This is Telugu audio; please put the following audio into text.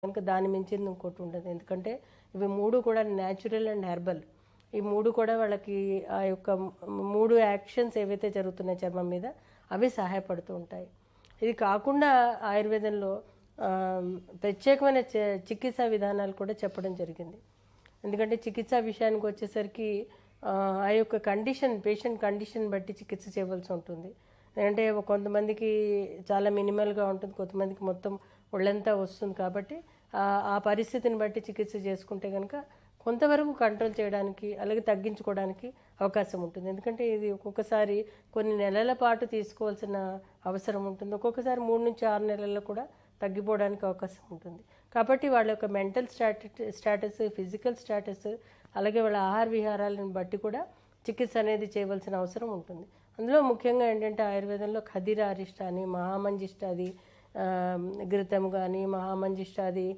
కనుక దాని మించింది ఇంకోటి ఉండదు. ఎందుకంటే ఇవి 3 కూడా న్యాచురల్ అండ్ హెర్బల్. ఈ 3 కూడా వాళ్ళకి ఆ యొక్క 3 యాక్షన్స్ ఏవైతే జరుగుతున్నాయి చర్మం మీద అవి సహాయపడుతూ ఉంటాయి. ఇది కాకుండా ఆయుర్వేదంలో ప్రత్యేకమైన చికిత్సా విధానాలు కూడా చెప్పడం జరిగింది. ఎందుకంటే చికిత్సా విషయానికి వచ్చేసరికి ఆ యొక్క కండిషన్, పేషెంట్ కండిషన్ బట్టి చికిత్స చేయవలసి ఉంటుంది. ఎందుకంటే కొంతమందికి చాలా మినిమల్గా ఉంటుంది, కొంతమందికి మొత్తం ఒళ్ళంతా వస్తుంది. కాబట్టి ఆ పరిస్థితిని బట్టి చికిత్స చేసుకుంటే కనుక కొంతవరకు కంట్రోల్ చేయడానికి అలాగే తగ్గించుకోవడానికి అవకాశం ఉంటుంది. ఎందుకంటే ఇది ఒక్కొక్కసారి కొన్ని నెలల పాటు తీసుకోవాల్సిన అవసరం ఉంటుంది, ఒక్కొక్కసారి 3 నుంచి 6 నెలల్లో కూడా తగ్గిపోవడానికి అవకాశం ఉంటుంది. కాబట్టి వాళ్ళ యొక్క మెంటల్ స్టాటస్, ఫిజికల్ స్టాటస్, అలాగే వాళ్ళ ఆహార విహారాలను బట్టి కూడా చికిత్స అనేది చేయవలసిన అవసరం ఉంటుంది. అందులో ముఖ్యంగా ఏంటంటే ఆయుర్వేదంలో ఖదిర అరిష్టాని, మహామంజిష్టాది, ఘృతం కానీ మహామంజిష్టాది,